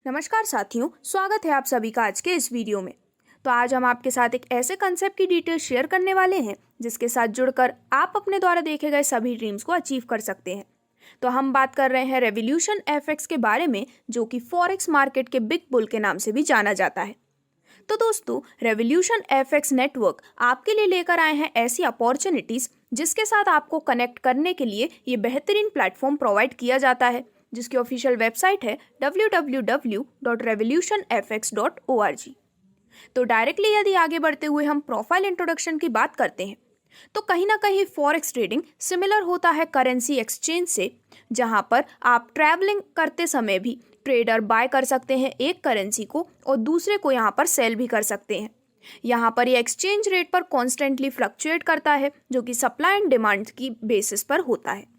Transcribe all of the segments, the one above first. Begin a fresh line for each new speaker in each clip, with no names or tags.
नमस्कार साथियों, स्वागत है आप सभी का आज के इस वीडियो में। तो आज हम आपके साथ एक ऐसे कंसेप्ट की डिटेल शेयर करने वाले हैं जिसके साथ जुड़कर आप अपने द्वारा देखे गए सभी ड्रीम्स को अचीव कर सकते हैं। तो हम बात कर रहे हैं रेवोल्यूशन एफएक्स के बारे में, जो कि फॉरेक्स मार्केट के बिग बुल के नाम से भी जाना जाता है। तो दोस्तों, रेवोल्यूशन एफएक्स नेटवर्क आपके लिए लेकर आए हैं ऐसी अपॉर्चुनिटीज जिसके साथ आपको कनेक्ट करने के लिए ये बेहतरीन प्लेटफॉर्म प्रोवाइड किया जाता है, जिसकी ऑफिशियल वेबसाइट है www.revolutionfx.org। तो डायरेक्टली यदि आगे बढ़ते हुए हम प्रोफाइल इंट्रोडक्शन की बात करते हैं, तो कहीं ना कहीं फॉरेक्स ट्रेडिंग सिमिलर होता है करेंसी एक्सचेंज से, जहां पर आप ट्रैवलिंग करते समय भी ट्रेडर बाय कर सकते हैं एक करेंसी को और दूसरे को यहां पर सेल भी कर सकते हैं। यहाँ पर ये एक्सचेंज रेट पर कॉन्स्टेंटली फ्लक्चुएट करता है, जो कि सप्लाई एंड डिमांड की बेसिस पर होता है।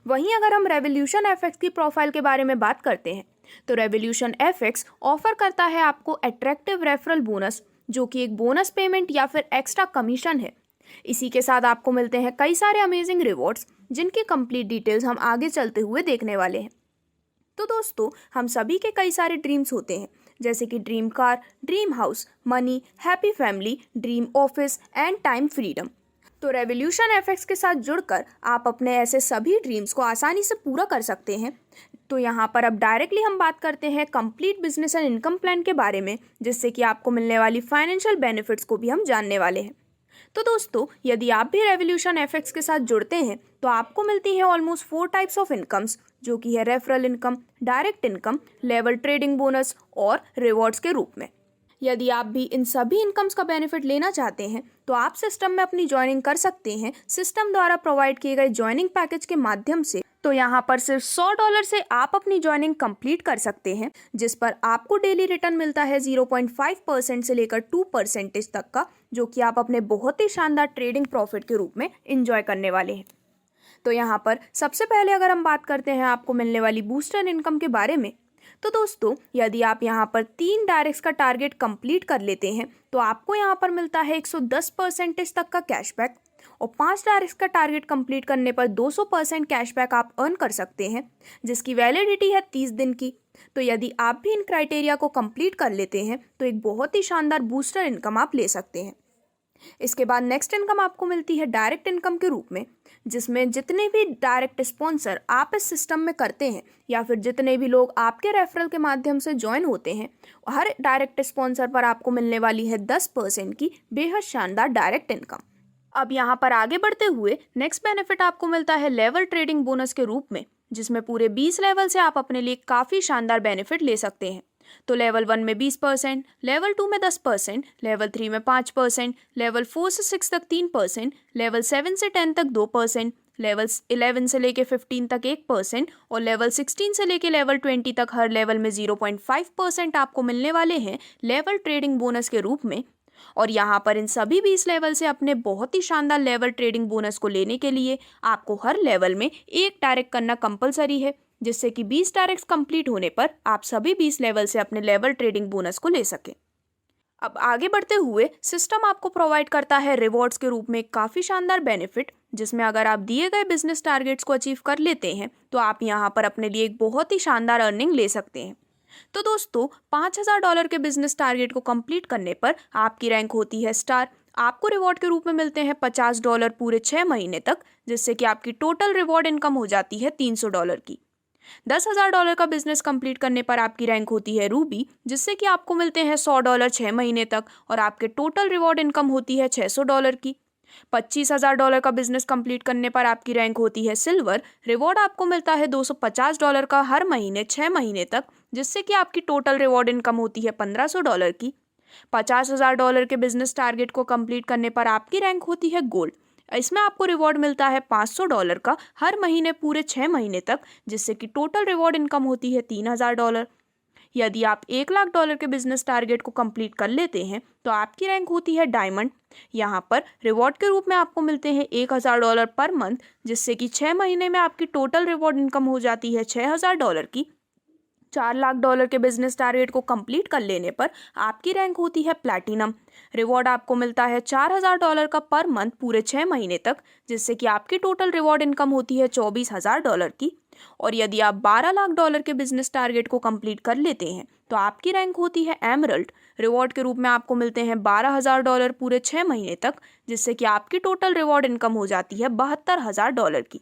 वहीं अगर हम रेवोल्यूशन एफएक्स की प्रोफाइल के बारे में बात करते हैं, तो रेवोल्यूशन एफएक्स ऑफर करता है आपको अट्रैक्टिव रेफरल बोनस, जो कि एक बोनस पेमेंट या फिर एक्स्ट्रा कमीशन है। इसी के साथ आपको मिलते हैं कई सारे अमेजिंग रिवॉर्ड्स, जिनकी कंप्लीट डिटेल्स हम आगे चलते हुए देखने वाले हैं। तो दोस्तों, हम सभी के कई सारे ड्रीम्स होते हैं, जैसे कि dream car, dream house, money, happy family, dream office and time freedom. तो रेवोल्यूशन एफएक्स के साथ जुड़कर आप अपने ऐसे सभी ड्रीम्स को आसानी से पूरा कर सकते हैं। तो यहाँ पर अब डायरेक्टली हम बात करते हैं complete business and income plan के बारे में, जिससे कि आपको मिलने वाली फाइनेंशियल बेनिफिट्स को भी हम जानने वाले हैं। तो दोस्तों, यदि आप भी रेवोल्यूशन एफएक्स के साथ जुड़ते हैं, तो आपको मिलती है ऑलमोस्ट 4 टाइप्स ऑफ इनकम्स, जो कि है referral income, direct income, level trading bonus और रिवॉर्ड्स के रूप में। यदि आप भी इन सभी इनकम्स का बेनिफिट लेना चाहते हैं, तो आप सिस्टम में अपनी ज्वाइनिंग कर सकते हैं सिस्टम द्वारा प्रोवाइड किए गए ज्वाइनिंग पैकेज के माध्यम से। तो यहाँ पर सिर्फ $100 से आप अपनी ज्वाइनिंग कंप्लीट कर सकते हैं, जिस पर आपको डेली रिटर्न मिलता है 0.5% से लेकर 2% तक का, जो कि आप अपने बहुत ही शानदार ट्रेडिंग प्रॉफिट के रूप में इंजॉय करने वाले हैं। तो यहाँ पर सबसे पहले अगर हम बात करते हैं आपको मिलने वाली बूस्टर इनकम के बारे में, तो दोस्तों, यदि आप यहाँ पर 3 डायरेक्ट्स का टारगेट कंप्लीट कर लेते हैं, तो आपको यहाँ पर मिलता है 110% तक का कैशबैक, और 5 डायरेक्ट्स का टारगेट कंप्लीट करने पर 200% कैशबैक आप अर्न कर सकते हैं, जिसकी वैलिडिटी है 30 दिन की। तो यदि आप भी इन क्राइटेरिया को कंप्लीट कर लेते हैं, तो एक बहुत ही शानदार बूस्टर इनकम आप ले सकते हैं। इसके बाद नेक्स्ट इनकम आपको मिलती है डायरेक्ट इनकम के रूप में, जिसमें जितने भी डायरेक्ट स्पॉन्सर आप इस सिस्टम में करते हैं या फिर जितने भी लोग आपके रेफरल के माध्यम से ज्वाइन होते हैं, हर डायरेक्ट स्पॉन्सर पर आपको मिलने वाली है 10% की बेहद शानदार डायरेक्ट इनकम। अब यहाँ पर आगे बढ़ते हुए नेक्स्ट बेनिफिट आपको मिलता है लेवल ट्रेडिंग बोनस के रूप में, जिसमें पूरे 20 लेवल से आप अपने लिए काफ़ी शानदार बेनिफिट ले सकते हैं। तो लेवल 1 में 20%, लेवल 2 में 10%, लेवल 3 में 5%, लेवल 4 से 6 तक 3%, लेवल 7 से 10 तक 2%, लेवल 11 से लेके 15 तक 1% और लेवल 16 से लेके लेवल 20 तक हर लेवल में 0.5% आपको मिलने वाले हैं लेवल ट्रेडिंग बोनस के रूप में। और यहाँ पर इन सभी 20 लेवल से अपने बहुत ही शानदार लेवल ट्रेडिंग बोनस को लेने के लिए आपको हर लेवल में एक डायरेक्ट करना कंपलसरी है, जिससे कि 20 डायरेक्ट्स कंप्लीट होने पर आप सभी 20 लेवल से अपने लेवल ट्रेडिंग बोनस को ले सकें। अब आगे बढ़ते हुए सिस्टम आपको प्रोवाइड करता है रिवॉर्ड्स के रूप में काफ़ी शानदार बेनिफिट, जिसमें अगर आप दिए गए बिजनेस टारगेट्स को अचीव कर लेते हैं, तो आप यहाँ पर अपने लिए एक बहुत ही शानदार अर्निंग ले सकते हैं। तो दोस्तों, $5000 के बिजनेस टारगेट को कंप्लीट करने पर आपकी रैंक होती है स्टार। आपको रिवॉर्ड के रूप में मिलते हैं $50 पूरे 6 महीने तक, जिससे कि आपकी टोटल रिवॉर्ड इनकम हो जाती है $300 की। $10,000 का बिजनेस कंप्लीट करने पर आपकी रैंक होती है रूबी, जिससे कि आपको मिलते हैं $100 6 महीने तक और आपके टोटल रिवॉर्ड इनकम होती है $600 की। $25,000 का बिजनेस कंप्लीट करने पर आपकी रैंक होती है सिल्वर। रिवॉर्ड आपको मिलता है $250 का हर महीने 6 महीने तक, जिससे कि आपकी टोटल रिवॉर्ड इनकम होती है $1500 की। $50,000 के बिजनेस टारगेट को कंप्लीट करने पर आपकी रैंक होती है गोल्ड। इसमें आपको रिवॉर्ड मिलता है $500 का हर महीने पूरे 6 महीने तक, जिससे कि टोटल रिवॉर्ड इनकम होती है $3000। यदि आप $1,00,000 के बिजनेस टारगेट को कंप्लीट कर लेते हैं, तो आपकी रैंक होती है डायमंड। यहाँ पर रिवॉर्ड के रूप में आपको मिलते हैं $1,000 पर मंथ, जिससे कि 6 महीने में आपकी टोटल रिवॉर्ड इनकम हो जाती है $6,000 की। $4 लाख के बिजनेस टारगेट को कंप्लीट कर लेने पर आपकी रैंक होती है प्लैटिनम। रिवॉर्ड आपको मिलता है $4,000 का पर मंथ पूरे 6 महीने तक, जिससे कि आपकी टोटल रिवॉर्ड इनकम होती है $24,000 की। और यदि आप $12 लाख के बिजनेस टारगेट को कंप्लीट कर लेते हैं तो आपकी रैंक होती है एमरल्ड। रिवॉर्ड के रूप में आपको मिलते हैं $12,000 पूरे 6 महीने तक, जिससे कि आपकी टोटल रिवॉर्ड इनकम हो जाती है $72,000 की।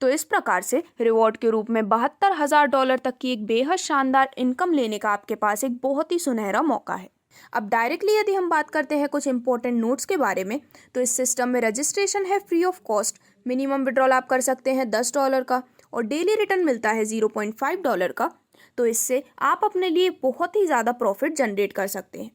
तो इस प्रकार से रिवॉर्ड के रूप में $72,000 तक की एक बेहद शानदार इनकम लेने का आपके पास एक बहुत ही सुनहरा मौका है। अब डायरेक्टली यदि हम बात करते हैं कुछ इंपॉर्टेंट नोट्स के बारे में, तो इस सिस्टम में रजिस्ट्रेशन है free of cost. Minimum withdrawal आप कर सकते हैं $10 का और डेली रिटर्न मिलता है $0.5 का। तो इससे आप अपने लिए बहुत ही ज़्यादा प्रॉफिट जनरेट कर सकते हैं।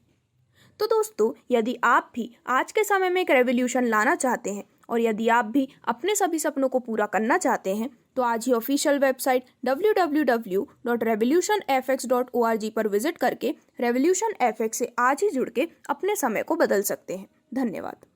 तो दोस्तों, यदि आप भी आज के समय में एक रेवोल्यूशन लाना चाहते हैं और यदि आप भी अपने सभी सपनों को पूरा करना चाहते हैं, तो आज ही ऑफिशियल वेबसाइट www.revolutionfx.org पर विजिट करके रेवोल्यूशन एफएक्स से आज ही जुड़ के अपने समय को बदल सकते हैं। धन्यवाद।